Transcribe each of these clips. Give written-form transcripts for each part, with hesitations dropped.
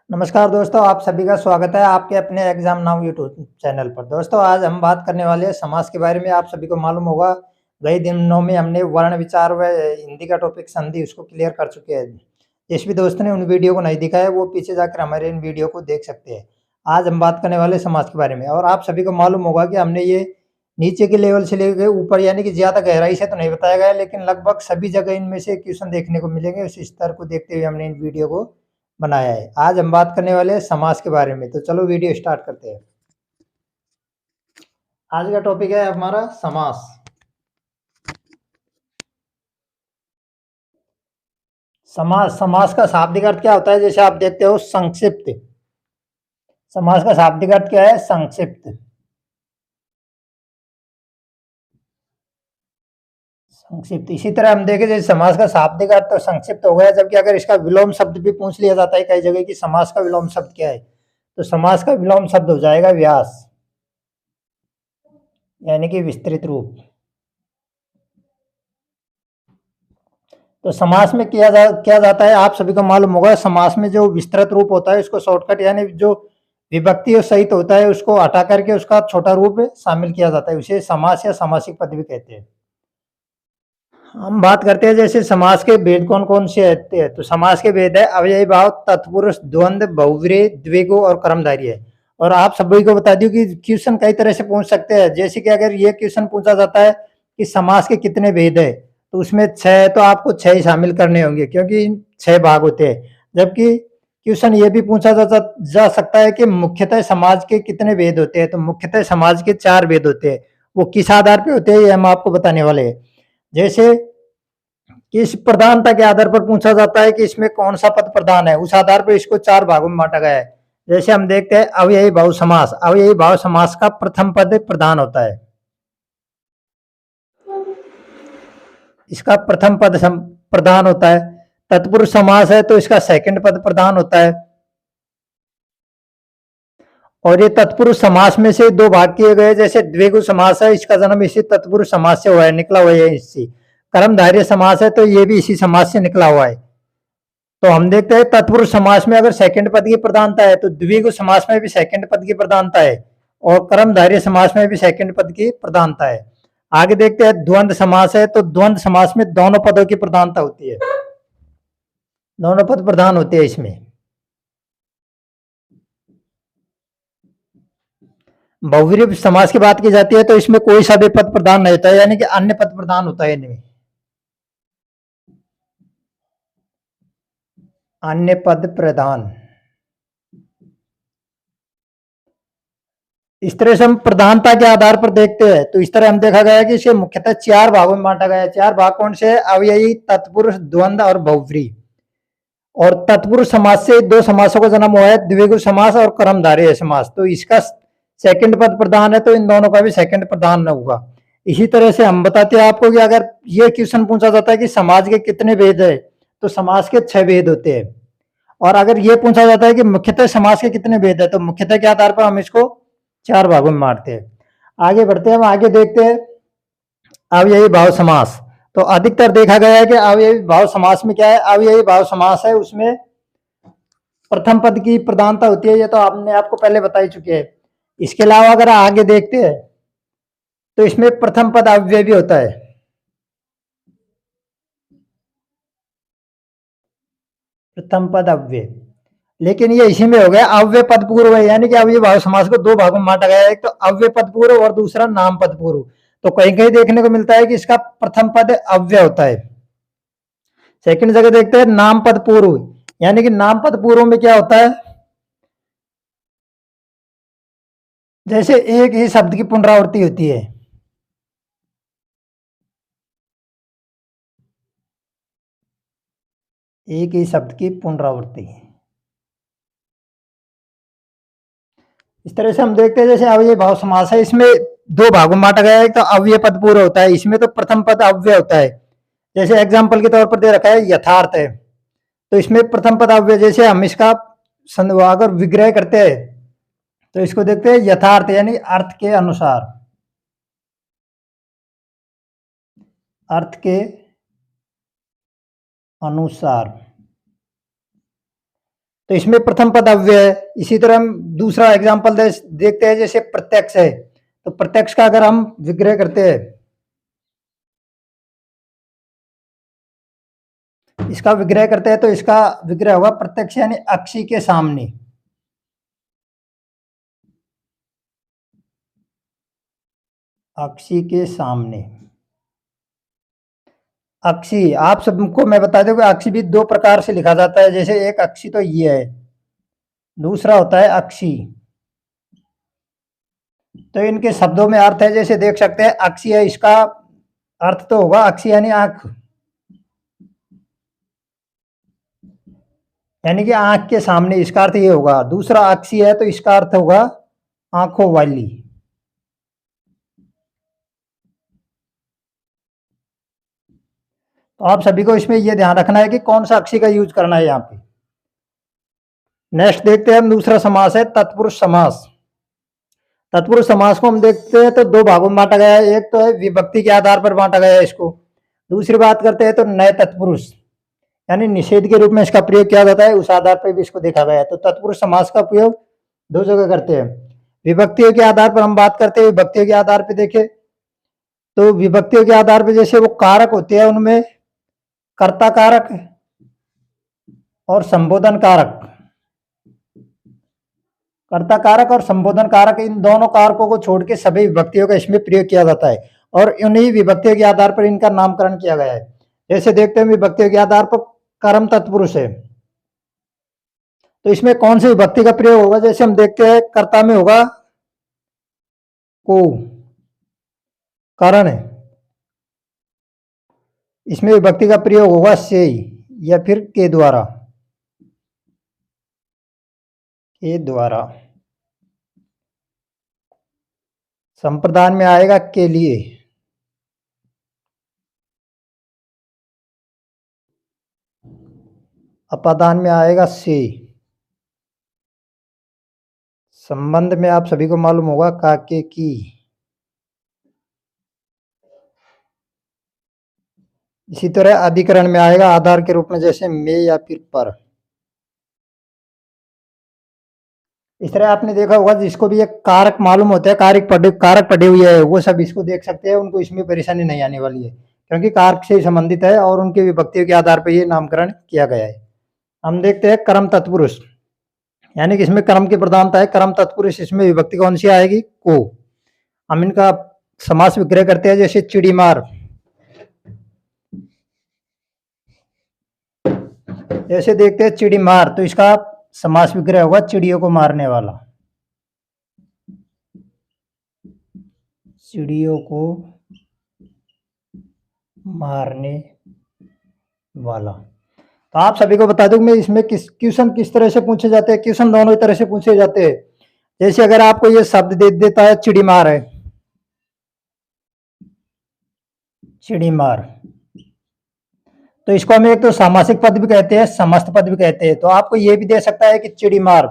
नमस्कार दोस्तों, आप सभी का स्वागत है आपके अपने एग्जाम नाउ यूट्यूब चैनल पर। दोस्तों, आज हम बात करने वाले हैं समास के बारे में। आप सभी को मालूम होगा, गए दिनों में हमने वर्ण विचार व हिंदी का टॉपिक संधि उसको क्लियर कर चुके हैं। जिस भी दोस्त ने उन वीडियो को नहीं देखा है, वो पीछे जाकर हमारे इन वीडियो को देख सकते हैं। आज हम बात करने वाले समास के बारे में, और आप सभी को मालूम होगा कि हमने ये नीचे के लेवल से लेकर ऊपर, यानी कि ज़्यादा गहराई से तो नहीं बताया गया, लेकिन लगभग सभी जगह इनमें से क्वेश्चन देखने को मिलेंगे। उस स्तर को देखते हुए हमने इन वीडियो को बनाया है। आज हम बात करने वाले हैं समास के बारे में, तो चलो वीडियो स्टार्ट करते हैं। आज का टॉपिक है हमारा समास। समास समास का शाब्दिक अर्थ क्या होता है? जैसे आप देखते हो, संक्षिप्त। समास का शाब्दिक अर्थ क्या है? संक्षिप्त। संक्षिप्त। इसी तरह हम देखें, जैसे समास का शाब्दिक अर्थ तो संक्षिप्त हो गया, जबकि अगर इसका विलोम शब्द भी पूछ लिया जाता है कई जगह कि समास का विलोम शब्द क्या है, तो समास का विलोम शब्द हो जाएगा व्यास, यानी कि विस्तृत रूप। तो समास में क्या जाता है, आप सभी को मालूम होगा। समास में जो विस्तृत रूप होता है उसको शॉर्टकट, यानी जो विभक्ति सहित होता है उसको हटा करके उसका छोटा रूप शामिल किया जाता है, उसे समास या सामासिक पद भी कहते हैं। हम बात करते हैं जैसे समास के भेद कौन कौन से होते हैं। तो समास के भेद है अव्ययी भाव, तत्पुरुष, द्वंद्व, बहुव्रीहि, द्विगु और कर्मधारय है। और आप सभी को बता दूं कि क्वेश्चन कई तरह से पूछ सकते हैं। जैसे कि अगर ये क्वेश्चन पूछा जाता है कि समास के कितने भेद है, तो उसमें 6 तो आपको 6 ही शामिल करने होंगे, क्योंकि 6 भाग होते हैं। जबकि क्वेश्चन ये भी पूछा जा सकता है कि मुख्यतः समाज के कितने भेद होते हैं, तो मुख्यतः समाज के 4 भेद होते हैं। वो किस आधार पे होते हैं, ये हम आपको बताने वाले हैं। जैसे किस प्रधानता के आधार पर पूछा जाता है कि इसमें कौन सा पद प्रधान है, उस आधार पर इसको 4 भागों में बांटा गया है। जैसे हम देखते हैं अव्ययी भाव समास। अव्ययी भाव समास का प्रथम पद प्रधान होता है, इसका प्रथम पद प्रधान होता है। तत्पुरुष समास है तो इसका सेकंड पद प्रधान होता है। और ये तत्पुरुष समास में से 2 भाग किए गए। जैसे द्विगु समास है, इसका जन्म इसी तत्पुरुष समास से हुआ है, निकला हुआ है इससे। कर्मधारय समास है तो ये भी इसी समास से निकला हुआ है। तो हम देखते हैं तत्पुरुष समास में अगर सेकंड पद की प्रधानता है, तो द्विगु समास में भी सेकंड पद की प्रधानता है, और कर्मधारय समास में भी सेकंड पद की प्रधानता है। आगे देखते हैं द्वंद्व समास है, तो द्वंद्व समास में दोनों पदों की प्रधानता होती है, दोनों पद प्रधान होते हैं इसमें। बहुव्रीहि समास की बात की जाती है तो इसमें कोई सा भी पद प्रधान नहीं होता है, यानी कि अन्य पद प्रधान होता है इनमें, अन्य पद प्रधान। इस तरह से हम प्रधानता के आधार पर देखते हैं। तो इस तरह हम देखा गया है कि इसे मुख्यतः 4 भागों में बांटा गया है। 4 भाग कौन से? अव्ययी, तत्पुरुष, द्वंद्व और बहुव्रीहि। और तत्पुरुष समास से 2 समासों का जन्म हुआ है, द्विगु समास और कर्मधारय समास। तो इसका सेकंड पद प्रधान है, तो इन दोनों का भी सेकंड प्रधान न होगा। इसी तरह से हम बताते हैं आपको कि अगर ये क्वेश्चन पूछा जाता है कि समाज के कितने भेद है, तो समाज के 6 भेद होते हैं। और अगर ये पूछा जाता है कि मुख्यतः समाज के कितने भेद है, तो मुख्यतः के आधार पर हम इसको 4 भागों में बांटते हैं। आगे बढ़ते हैं, हम आगे देखते हैं अव्ययी भाव समास। तो अधिकतर देखा गया है कि अव्ययी भाव समास में क्या है, अव्ययी भाव समास है उसमें प्रथम पद की प्रधानता होती है। ये तो आपने आपको पहले बता ही चुके हैं। इसके अलावा अगर आगे देखते हैं तो इसमें प्रथम पद अव्यय भी होता है, प्रथम पद अव्यय। लेकिन ये इसी में हो गया अव्यय पद पूर्व है, यानी कि अव्यय भाव समास को 2 भागों में बांटा गया है, एक तो अव्यय पद पूर्व और दूसरा नाम पद पूर्व। तो कहीं कहीं देखने को मिलता है कि इसका प्रथम पद अव्यय होता है। सेकंड जगह देखते हैं नाम पद पूर्व, यानी कि नाम पद पूर्व में क्या होता है, जैसे एक ही शब्द की पुनरावृत्ति होती है। एक ही शब्द की पुनरावृत्ति। इस तरह से हम देखते हैं जैसे अव्यय भाव समास है, इसमें 2 भागों में बांटा गया है। एक तो अव्यय पद पूर्व होता है, इसमें तो प्रथम पद अव्यय होता है। जैसे एग्जाम्पल के तौर पर दे रखा है यथार्थ है, तो इसमें प्रथम पद अव्यय। जैसे हम इसका अगर विग्रह करते हैं तो इसको देखते हैं यथार्थ, यानी अर्थ के अनुसार, अर्थ के अनुसार। तो इसमें प्रथम पद अव्यय है। इसी तरह हम दूसरा एग्जाम्पल देखते हैं, जैसे प्रत्यक्ष है, तो प्रत्यक्ष का अगर हम विग्रह करते हैं, इसका विग्रह करते हैं, तो इसका विग्रह होगा प्रत्यक्ष यानी अक्षी के सामने। अक्षी के सामने। अक्षी आप सबको मैं बता दूं कि अक्षी भी दो प्रकार से लिखा जाता है। जैसे एक अक्षी तो ये है, दूसरा होता है अक्षी। तो इनके शब्दों में अर्थ है, जैसे देख सकते हैं अक्षी है, इसका अर्थ तो होगा अक्षी यानी आंख, यानी कि आंख के सामने, इसका अर्थ ये होगा। दूसरा अक्षी है तो इसका अर्थ होगा आंखों वाली। तो आप सभी को इसमें यह ध्यान रखना है कि कौन सा अक्षी का यूज करना है यहाँ पे। नेक्स्ट देखते हैं हम, दूसरा समास है तत्पुरुष समास। तत्पुरुष समास को हम देखते हैं तो दो भागों में बांटा गया है। एक तो है विभक्ति के आधार पर बांटा गया है इसको। दूसरी बात करते हैं तो नए तत्पुरुष यानी निषेध के रूप में इसका प्रयोग किया जाता है, उस आधार पर भी इसको देखा गया है। तो तत्पुरुष समास का प्रयोग दो जगह करते हैं। विभक्तियों के आधार पर हम बात करते हैं। विभक्तियों के आधार पर देखें तो विभक्तियों के आधार पर जैसे वो कारक होते हैं, उनमें कर्ता कारक और संबोधन कारक। कर्ता कारक और संबोधन कारक, इन दोनों कारकों को छोड़ के सभी विभक्तियों का इसमें प्रयोग किया जाता है और उन्हीं विभक्तियों के आधार पर इनका नामकरण किया गया है। जैसे देखते हैं विभक्तियों के आधार पर कर्म तत्पुरुष है, तो इसमें कौन सी विभक्ति का प्रयोग होगा? जैसे हम देखते हैं कर्ता में होगा को, कारण है, इसमें विभक्ति का प्रयोग होगा से या फिर के द्वारा, के द्वारा। संप्रदान में आएगा के लिए, अपादान में आएगा से, संबंध में आप सभी को मालूम होगा काके की। इसी तरह अधिकरण में आएगा आधार के रूप में, जैसे में या फिर पर। इस तरह आपने देखा होगा जिसको भी एक कारक मालूम होता है, कारक पढ़े हुए है, वो सब इसको देख सकते हैं, उनको इसमें परेशानी नहीं आने वाली है, क्योंकि कारक से संबंधित है और उनके विभक्तियों के आधार पर ये नामकरण किया गया है। हम देखते हैं कर्म तत्पुरुष, यानी कि इसमें कर्म की प्रधानता है। कर्म तत्पुरुष, इसमें विभक्ति कौन सी आएगी? को। हम इनका समास विग्रह करते हैं, जैसे चिड़ी मार। जैसे देखते हैं चिड़ी मार, तो इसका समास विग्रह होगा चिड़ियों को मारने वाला, चिड़ियों को मारने वाला। तो आप सभी को बता दूं मैं इसमें क्वेश्चन किस तरह से पूछे जाते हैं। क्वेश्चन दोनों ही तरह से पूछे जाते हैं। जैसे अगर आपको ये शब्द दे देता है चिड़ी मार है, चिड़ी मार, तो इसको हम एक तो सामासिक पद भी कहते हैं, समस्त पद भी कहते हैं। तो आपको ये भी दे सकता है कि चिड़ी मार,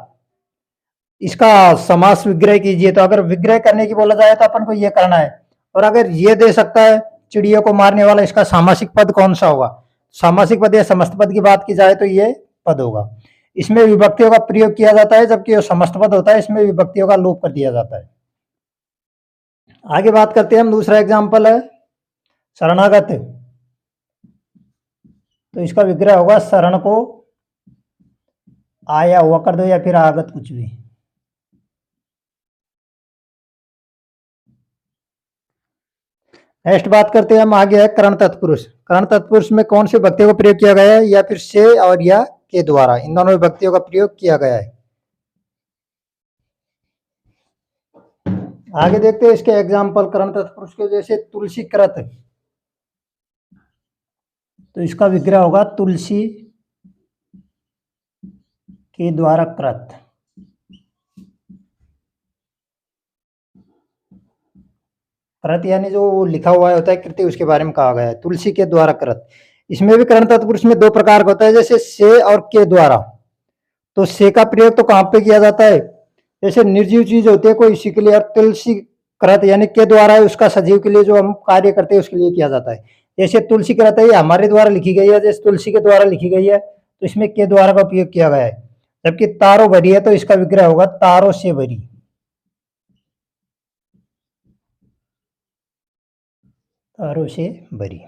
इसका समास विग्रह कीजिए। तो अगर विग्रह करने की बोला जाए तो अपन को ये करना है। और अगर ये दे सकता है चिड़ियों को मारने वाला, इसका सामासिक पद कौन सा होगा? सामासिक पद या समस्त पद की बात की जाए तो ये पद होगा। इसमें विभक्तियों का प्रयोग किया जाता है, जबकि जो समस्त पद होता है इसमें विभक्तियों का लोप कर दिया जाता है। आगे बात करते हैं हम, दूसरा एग्जाम्पल है शरणागत। तो इसका विग्रह होगा शरण को आया हुआ कर दो या फिर आगत, कुछ भी। नेक्स्ट बात करते हैं हम, आगे है करण तत्पुरुष। करण तत्पुरुष में कौन सी विभक्तियों का प्रयोग किया गया है? या फिर से और या के द्वारा, इन दोनों विभक्तियों का प्रयोग किया गया है। आगे देखते हैं इसके एग्जाम्पल करण तत्पुरुष के, जैसे तुलसी कृत, तो इसका विग्रह होगा तुलसी के द्वारा कृत। कृत यानी जो लिखा हुआ होता है कृति, उसके बारे में कहा गया है, तुलसी के द्वारा कृत। इसमें भी करण तत्पुरुष में दो प्रकार का होता है, जैसे से और के द्वारा। तो से का प्रयोग तो कहाँ पे किया जाता है? जैसे निर्जीव चीज होती है कोई, इसी के लिए। और तुलसी कृत यानी के द्वारा है, उसका सजीव के लिए जो हम कार्य करते हैं उसके लिए किया जाता है। जैसे तुलसी कृत है, ये हमारे द्वारा लिखी गई है, जैसे तुलसी के द्वारा लिखी गई है, तो इसमें के द्वारा का उपयोग किया गया है। जबकि तारों भरी है तो इसका विग्रह होगा तारों से भरी। तारों से भरी।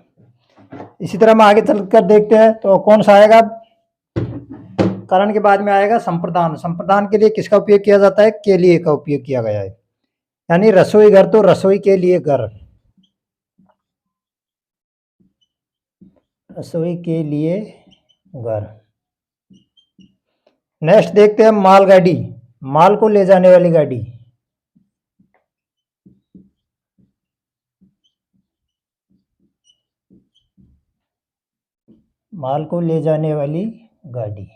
इसी तरह हम आगे चलकर देखते हैं तो कौन सा आएगा, करण के बाद में आएगा संप्रदान। संप्रदान के लिए किसका उपयोग किया जाता है, के लिए का उपयोग किया गया है, यानी रसोई घर तो रसोई के लिए घर, रसोई के लिए घर। नेक्स्ट देखते हैं मालगाड़ी, माल को ले जाने वाली गाड़ी। माल को ले जाने वाली गाड़ी।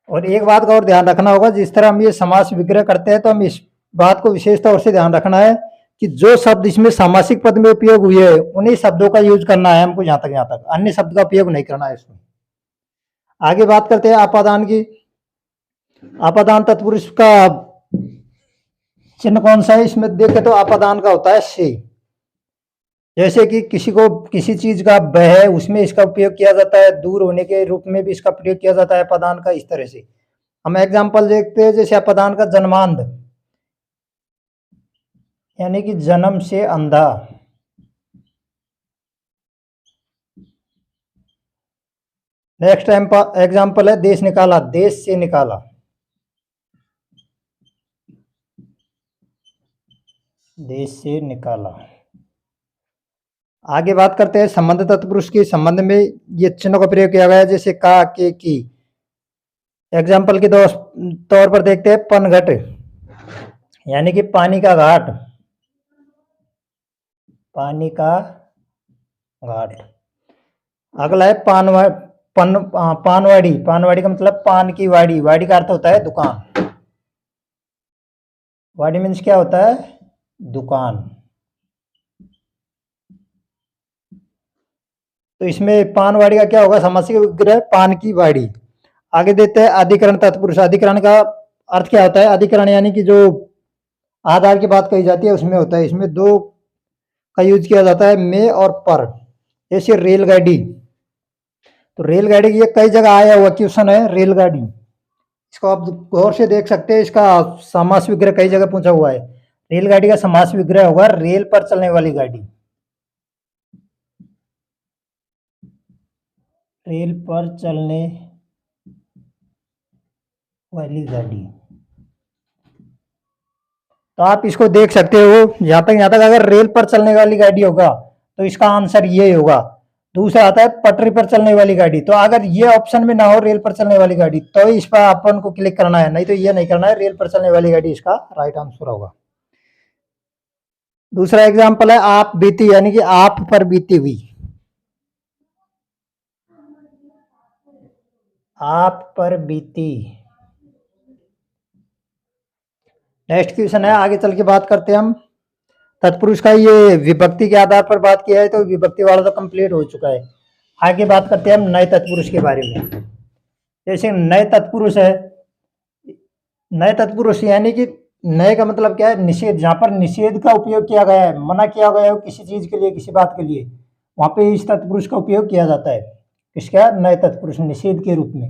और एक बात का और ध्यान रखना होगा, जिस तरह हम ये समास विग्रह करते हैं तो हम इस बात को विशेष तौर से ध्यान रखना है कि जो शब्द इसमें सामासिक पद में उपयोग हुए हैं उन्हीं शब्दों का यूज करना है हमको, जहां तक अन्य शब्द का उपयोग नहीं करना है इसमें। आगे बात करते हैं आपादान की। आपादान तत्पुरुष का चिन्ह कौन सा है, इसमें देखें तो आपादान का होता है से। जैसे कि किसी को किसी चीज का भय है उसमें इसका उपयोग किया जाता है, दूर होने के रूप में भी इसका प्रयोग किया जाता है अपदान का। इस तरह से हम एग्जाम्पल देखते हैं, जैसे अपदान का जन्मांध, यानी कि जन्म से अंधा। नेक्स्ट एग्जाम्पल है देश निकाला, देश से निकाला, देश से निकाला। आगे बात करते हैं संबंध तत्पुरुष के संबंध में ये चिन्हों का प्रयोग किया गया है, जैसे का, के, की। एग्जाम्पल के तौर पर देखते हैं पनघट, यानी कि पानी का घाट, पानी का घाट। अगला है पानवाड़ी, पानवाड़ी का मतलब पान की वाड़ी, वाड़ी का अर्थ होता है दुकान, वाड़ी मीन्स क्या होता है, दुकान। तो इसमें पानवाड़ी का क्या होगा, समासिक विग्रह पान की वाड़ी। आगे देते हैं अधिकरण तत्पुरुष। अधिकरण का अर्थ क्या होता है, अधिकरण यानी कि जो आधार की बात कही जाती है उसमें होता है। इसमें दो का यूज किया जाता है, में और पर। जैसे रेलगाड़ी, तो रेलगाड़ी की कई जगह आया हुआ क्वेश्चन है रेलगाड़ी, इसको आप गौर से देख सकते हैं, इसका समास विग्रह कई जगह पूछा हुआ है। रेलगाड़ी का समास विग्रह होगा रेल पर चलने वाली गाड़ी, रेल पर चलने वाली गाड़ी। तो आप इसको देख सकते हो, यहां तक अगर रेल पर चलने वाली गाड़ी होगा तो इसका आंसर ये होगा। दूसरा आता है पटरी पर चलने वाली गाड़ी, तो अगर ये ऑप्शन में ना हो रेल पर चलने वाली गाड़ी तो इस पर अपन को क्लिक करना है, नहीं तो ये नहीं करना है, रेल पर चलने वाली गाड़ी इसका राइट आंसर होगा। दूसरा एग्जाम्पल है आप बीती, यानी कि आप पर बीती हुई, आप पर बीती। नेक्स्ट क्वेश्चन है, आगे चल के बात करते हैं हम तत्पुरुष का। ये विभक्ति के आधार पर बात किया है तो विभक्ति वाला तो कंप्लीट हो चुका है। आगे बात करते हैं हम नए तत्पुरुष के बारे में। जैसे नए तत्पुरुष है, नए तत्पुरुष यानी कि नए का मतलब क्या है, निषेध। जहां पर निषेध का उपयोग किया गया है, मना किया गया है किसी चीज के लिए, किसी बात के लिए, वहां पे इस तत्पुरुष का उपयोग किया जाता है। किसका, नए तत्पुरुष, निषेध के रूप में।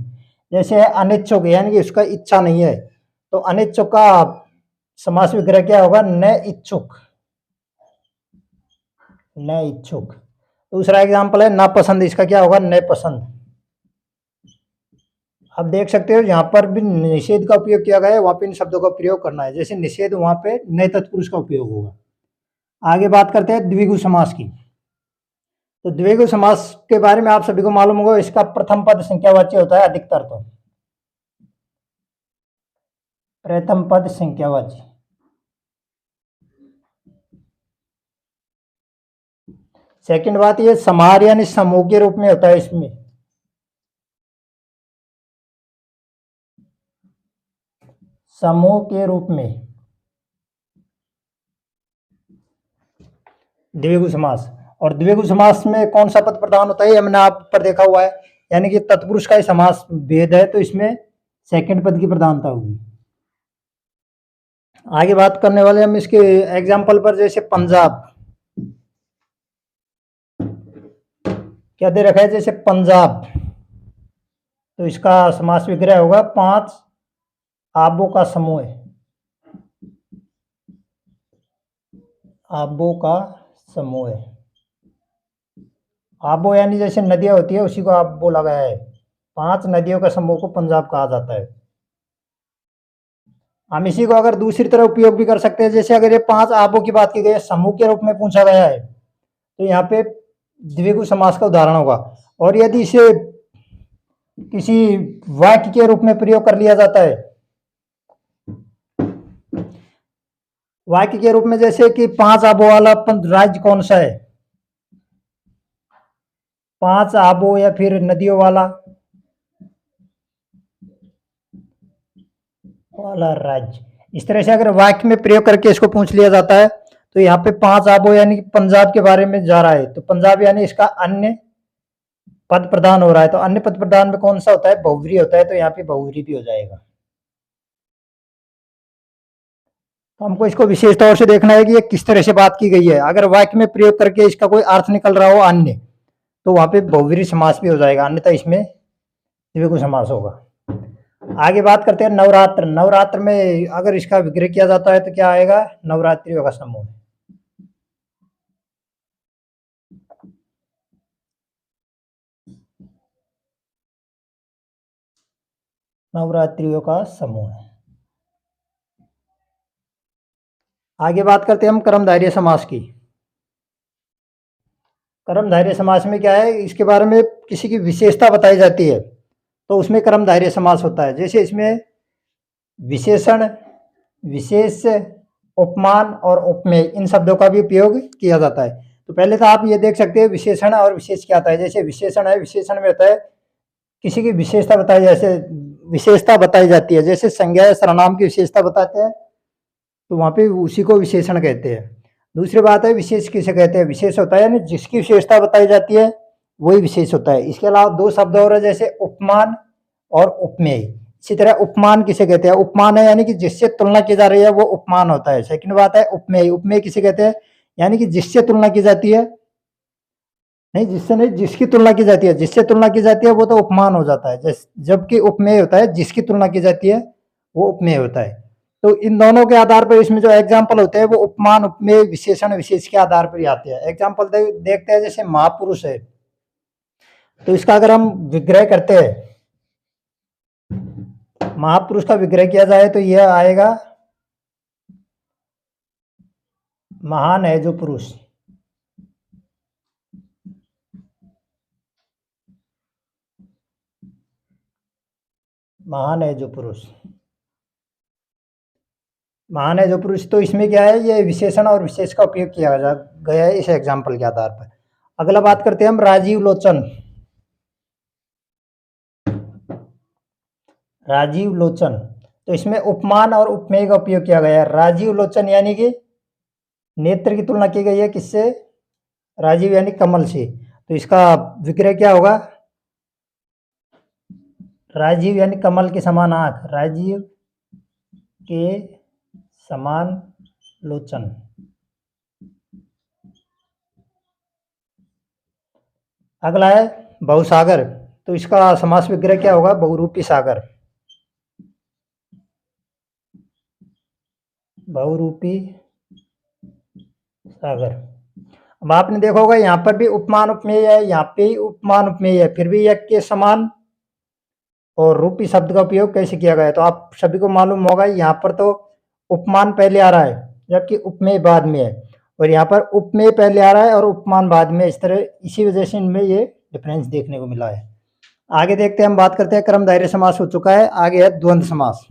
जैसे अनिच्छुक, यानी कि उसका इच्छा नहीं है, तो अनिच्छुक का समास विग्रह क्या होगा, न इच्छुक, न इच्छुक। दूसरा एग्जाम्पल है नापसंद, इसका क्या होगा, न पसंद। आप देख सकते हो यहाँ पर भी निषेध का उपयोग किया गया है, वहां पे इन शब्दों का प्रयोग करना है। जैसे निषेध, वहां पे नए तत्पुरुष का उपयोग होगा। आगे बात करते हैं द्विगु समास की। तो द्विगु समास के बारे में आप सभी को मालूम होगा, इसका प्रथम पद संख्यावाची होता है अधिकतर। तो प्रथम पद संख्यावाची। सेकंड बात, ये समाहार यानी समूह के रूप में होता है। इसमें समूह के रूप में द्विगु समास। और द्विगु समास में कौन सा पद प्रधान होता है, हमने आप पर देखा हुआ है, यानी कि तत्पुरुष का ही समास भेद है तो इसमें सेकंड पद की प्रधानता होगी। आगे बात करने वाले हम इसके एग्जाम्पल पर, जैसे पंजाब, क्या दे रखा है, जैसे पंजाब, तो इसका समास विग्रह होगा 5 आबों का समूह है। आबों का समूह है। आबो यानी जैसे नदियां होती है उसी को आप बोला गया है। 5 नदियों का समूह को पंजाब कहा जाता है। हम इसी को अगर दूसरी तरह उपयोग भी कर सकते हैं, जैसे अगर ये 5 आबों की बात की गई है, समूह के रूप में पूछा गया है, तो यहाँ पे द्विगु समास का उदाहरण होगा। और यदि इसे किसी वाक्य के रूप में प्रयोग कर लिया जाता है, वाक्य के रूप में, जैसे कि 5 आबों वाला राज्य कौन सा है, 5 आबों या फिर नदियों वाला राज्य, इस तरह से अगर वाक्य में प्रयोग करके इसको पूछ लिया जाता है, तो यहाँ पे 5 आबों यानी कि पंजाब के बारे में जा रहा है, तो पंजाब यानी इसका अन्य पद प्रदान हो रहा है, तो अन्य पद प्रदान में कौन सा होता है, बहुव्रीहि होता है, तो यहाँ पे बहुव्रीहि भी हो जाएगा। तो हमको इसको विशेष तौर से देखना है कि ये किस तरह से बात की गई है। अगर वाक्य में प्रयोग करके इसका कोई अर्थ निकल रहा हो अन्य, तो वहां पे बहुव्रीहि समास भी हो जाएगा, अन्यथा इसमें द्विगु समास होगा। आगे बात करते हैं नवरात्र। नवरात्र में अगर इसका विग्रह किया जाता है तो क्या आएगा, नवरात्रियों का समूह। नवरात्रियों का समूह है। आगे बात करते हैं हम कर्मधारय समास की। कर्मधारय समास में क्या है, इसके बारे में किसी की विशेषता बताई जाती है, तो उसमें कर्मधारय समास होता है। जैसे इसमें विशेषण, विशेष, उपमान और उपमेय, इन शब्दों का भी उपयोग किया जाता है। तो पहले तो आप ये देख सकते हैं विशेषण और विशेष क्या आता है। जैसे विशेषण है, विशेषण में होता है किसी की विशेषता बताई, जैसे विशेषता बताई जाती है, जैसे संज्ञा सर्वनाम की विशेषता बताते हैं, तो वहां पे उसी को विशेषण कहते हैं। दूसरी बात है विशेष किसे कहते हैं, विशेष होता है यानी जिसकी विशेषता बताई जाती है वही विशेष होता है। इसके अलावा 2 शब्द और है, जैसे उपमान और उपमेय। इसी तरह उपमान किसे कहते हैं, उपमान है यानी कि जिससे तुलना की जा रही है वो उपमान होता है। सेकंड बात है उपमेय। उपमेय किसे कहते हैं, यानी कि जिससे तुलना की जाती है, नहीं जिससे नहीं, जिसकी तुलना की जाती है, जिससे तुलना की जाती है वो तो उपमान हो जाता है, जबकि उपमेय होता है जिसकी तुलना की जाती है वो उपमेय होता है। तो इन दोनों के आधार पर इसमें जो एग्जाम्पल होते हैं वो उपमान, उपमेय, विशेषण, विशेष के आधार पर ही आते हैं। एग्जाम्पल देखते हैं, जैसे महापुरुष है, तो इसका अगर हम विग्रह करते हैं, महापुरुष का विग्रह किया जाए तो यह आएगा, महान है जो पुरुष। महान है जो पुरुष, महान है जो पुरुष। तो इसमें क्या है, ये विशेषण और विशेष का उपयोग किया गया है इस एग्जाम्पल के आधार पर। अगला बात करते हैं हम राजीव लोचन। राजीव लोचन, तो इसमें उपमान और उपमेय का उपयोग किया गया है। राजीव लोचन यानी कि नेत्र की तुलना की गई है किससे, राजीव यानी कमल से, तो इसका विग्रह क्या होगा, राजीव यानी कमल के समान आंख, राजीव के समान लोचन। अगला है बहुसागर, तो इसका समास विग्रह क्या होगा, बहुरूपी सागर। बहुरूपी सागर। अब आपने देखा होगा यहाँ पर भी उपमान उपमेय है, यहाँ पे ही उपमान उपमेय है, फिर भी एक के समान और रूपी शब्द का उपयोग कैसे किया गया है। तो आप सभी को मालूम होगा यहाँ पर तो उपमान पहले आ रहा है जबकि उपमेय बाद में है, और यहाँ पर उपमेय पहले आ रहा है और उपमान बाद में। इस तरह इसी वजह से इनमें ये डिफरेंस देखने को मिला है। आगे देखते हैं, हम बात करते हैं कर्मधारय समास हो चुका है, आगे है द्वंद्व समास।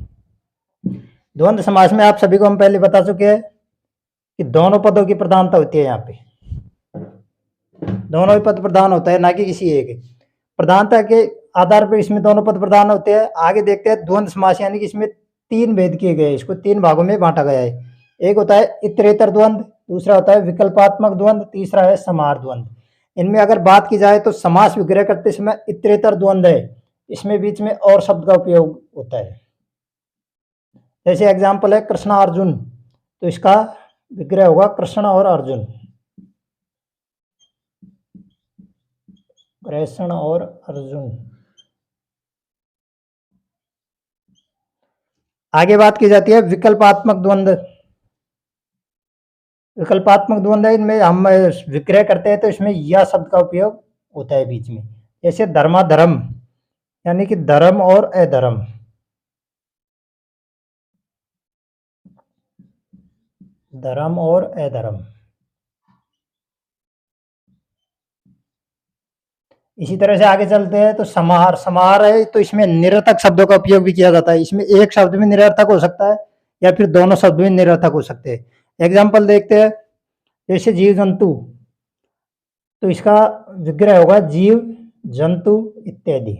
द्वंद्व समास में आप सभी को हम पहले बता चुके हैं कि दोनों पदों की प्रधानता होती है। यहाँ पे दोनों ही पद प्रधान होता है, ना कि किसी एक। प्रधानता के आधार पर इसमें दोनों पद प्रधान होते हैं। आगे देखते हैं द्वंद्व समास, यानी कि इसमें 3 भेद किए गए, इसको 3 भागों में बांटा गया है। एक होता है इतरेतर द्वंद्व, दूसरा होता है विकल्पात्मक द्वंद्व, तीसरा है समाहार द्वंद्व। इनमें अगर बात की जाए तो समास विग्रह करते समय इतरेतर द्वंद्व है, इसमें बीच में और शब्द का उपयोग होता है। जैसे एग्जाम्पल है कृष्ण अर्जुन, तो इसका विग्रह होगा कृष्ण और अर्जुन। कृष्ण और अर्जुन। आगे बात की जाती है विकल्पात्मक द्वंद्व। विकल्पात्मक द्वंद्व इनमें हम विक्रय करते हैं तो इसमें या शब्द का उपयोग होता है बीच में, जैसे धर्माधर्म यानी कि धर्म और अधर्म। धर्म और अधर्म। इसी तरह से आगे चलते हैं तो समाहार। समाहार है तो इसमें निरर्थक शब्दों का उपयोग भी किया जाता है। इसमें एक शब्द भी निरर्थक हो सकता है या फिर दोनों शब्द भी निरर्थक हो सकते हैं। एग्जाम्पल देखते हैं, जैसे जीव जंतु, तो इसका विग्रह होगा जीव जंतु इत्यादि।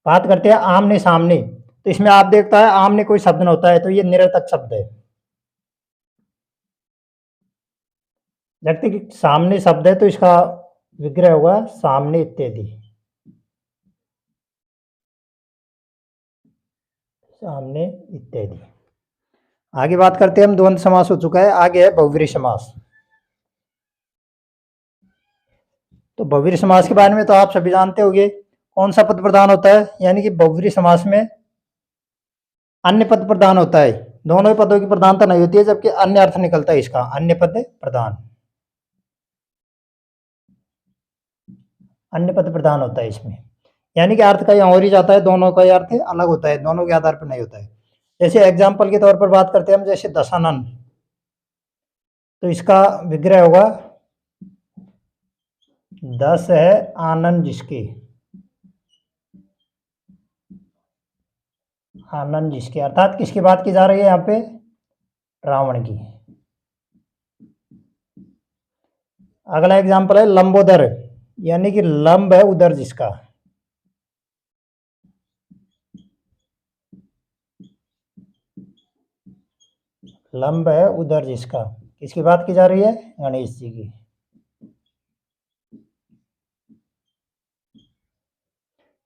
बात करते हैं आमने सामने, तो इसमें आप देखता है आमने कोई शब्द न होता है तो ये निरर्थक शब्द है, जबकि सामने शब्द है तो इसका विग्रह होगा सामने इत्यादि। सामने इत्यादि। आगे बात करते हैं हम, द्वंद्व समास हो चुका है, आगे है बहुव्रीहि समास। तो बहुव्रीहि समास के बारे में तो आप सभी जानते होंगे, कौन सा पद प्रधान होता है, यानी कि बहुव्रीहि समास में अन्य पद प्रधान होता है। दोनों ही पदों की प्रधानता नहीं होती है, जबकि अन्य अर्थ निकलता है इसका, अन्य पद प्रधान। अन्य पद प्रधान होता है इसमें, यानी कि अर्थ कहीं और ही जाता है, दोनों का अर्थ अलग होता है, दोनों के आधार पर नहीं होता है। जैसे एग्जाम्पल के तौर पर बात करते हैं हम, जैसे दशानन, तो इसका विग्रह होगा दस है आनंद जिसके। आनंद जिसके अर्थात किसकी बात की जा रही है यहाँ पे, रावण की। अगला एग्जाम्पल है लंबोदर, यानी कि लंब है उदर जिसका। लंब है उदर जिसका, किसकी बात की जा रही है, गणेश जी की।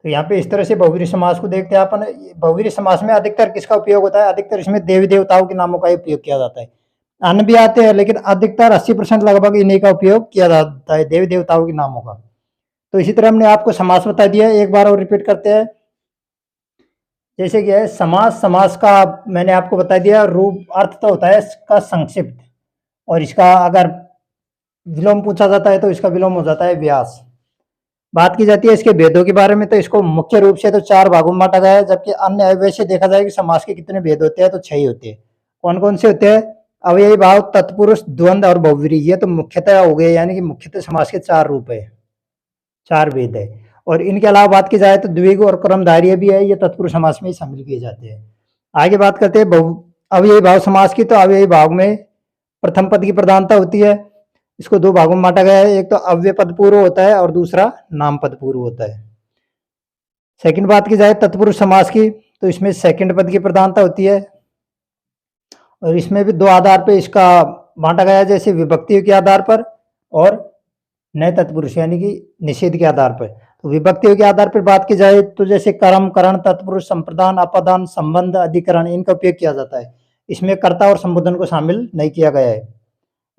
तो यहाँ पे इस तरह से बहुव्रीहि समास को देखते हैं अपन। बहुव्रीहि समास में अधिकतर किसका उपयोग होता है, अधिकतर इसमें देवी देवताओं के नामों का उपयोग किया जाता है। अन्य भी आते हैं लेकिन अधिकतर 80% लगभग इन्हीं का उपयोग किया जाता है, देवी देवताओं के नामों का। तो इसी तरह हमने आपको समास बता दिया, एक बार और रिपीट करते हैं। जैसे कि है समास, समास का मैंने आपको बता दिया रूप, अर्थ तो होता है इसका संक्षिप्त, और इसका अगर विलोम पूछा जाता है तो इसका विलोम हो जाता है व्यास। बात की जाती है इसके भेदों के बारे में, तो इसको मुख्य रूप से तो 4 भागों में बांटा गया है, जबकि अन्य वैसे देखा जाए कि समास के कितने भेद होते हैं, तो 6 ही होते हैं। कौन कौन से होते हैं, अवयवी भाव, तत्पुरुष, द्वंद्व और बहुव्रीहि, ये तो मुख्यतः हो गए, यानी कि मुख्यतः समास के 4 रूप है, 4 भेद है। और इनके अलावा बात की जाए तो द्विगु और क्रमधार्य भी है, ये तत्पुरुष समास में ही शामिल किए जाते हैं। आगे बात करते हैं अवयवी भाव समास की, तो अवयवी भाव में प्रथम पद की प्रधानता होती है। इसको 2 भागों में बांटा गया है, एक तो अव्यय पद पूर्व होता है और दूसरा नाम पद पूर्व होता है। सेकंड बात की जाए तत्पुरुष समास की, तो इसमें सेकंड पद की प्रधानता होती है, और इसमें भी 2 आधार पे इसका बांटा गया है, जैसे विभक्तियों के आधार पर और नए तत्पुरुष यानी कि निषेध के आधार पर। तो विभक्तियों के आधार पर बात की जाए तो जैसे कर्म, करण, तत्पुरुष, संप्रदान, अपादान, संबंध, अधिकरण, इनका उपयोग किया जाता है। इसमें कर्ता और संबोधन को शामिल नहीं किया गया है।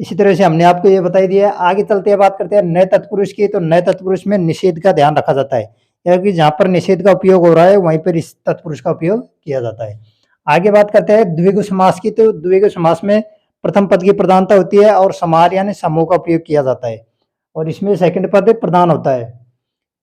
इसी तरह से हमने आपको ये बताई दिया है। आगे चलते हैं, बात करते हैं नए तत्पुरुष की, तो नए तत्पुरुष में निषेध का ध्यान रखा जाता है, क्योंकि जहां पर निषेध का उपयोग हो रहा है वहीं पर इस तत्पुरुष का उपयोग किया जाता है। आगे बात करते हैं द्विगु समास की, तो द्विगु समास में प्रथम पद की प्रधानता होती है और समाहार यानी समूह का उपयोग किया जाता है, और इसमें सेकंड पद प्रधान होता है,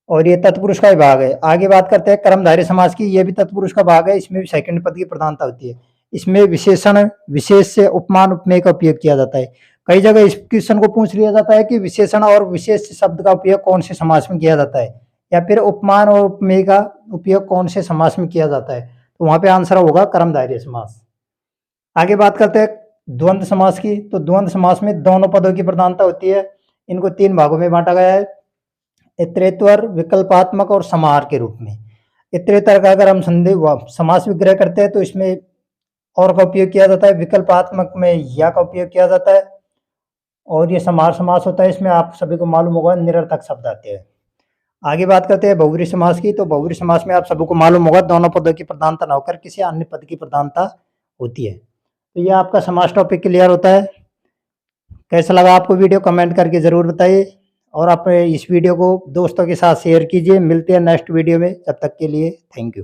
और ये तत्पुरुष का भाग है। आगे बात करते हैं कर्मधारय समास की, ये भी तत्पुरुष का भाग है, इसमें भी सेकंड पद की प्रधानता होती है। इसमें विशेषण, विशेष से उपमान, उपमेय का उपयोग किया जाता है। कई जगह इस क्वेश्चन को पूछ लिया जाता है कि विशेषण और विशेष शब्द का उपयोग कौन से समास में किया जाता है, या फिर उपमान और उपमेय का उपयोग कौन से समास में किया जाता है, तो वहां पे आंसर होगा कर्मधारय समास। आगे बात करते हैं द्वंद्व समास की, तो द्वंद्व समास में दोनों पदों की प्रधानता होती है। इनको 3 भागों में बांटा गया है, इतरेतर, विकल्पात्मक और समाहार के रूप में। इतरेतर का अगर हम संधि समास विग्रह करते हैं तो इसमें और का उपयोग किया जाता है, विकल्पात्मक में या का उपयोग किया जाता है, और ये समाहार समास होता है, इसमें आप सभी को मालूम होगा निरर्थक शब्द आते हैं। आगे बात करते हैं बहुव्रीहि समास की, तो बहुव्रीहि समास में आप सभी को मालूम होगा दोनों पदों की प्रधानता न होकर किसी अन्य पद की प्रधानता होती है। तो ये आपका समास टॉपिक क्लियर होता है। कैसा लगा आपको वीडियो, कमेंट करके जरूर बताइए, और आप इस वीडियो को दोस्तों के साथ शेयर कीजिए। मिलते हैं नेक्स्ट वीडियो में, तब तक के लिए थैंक यू।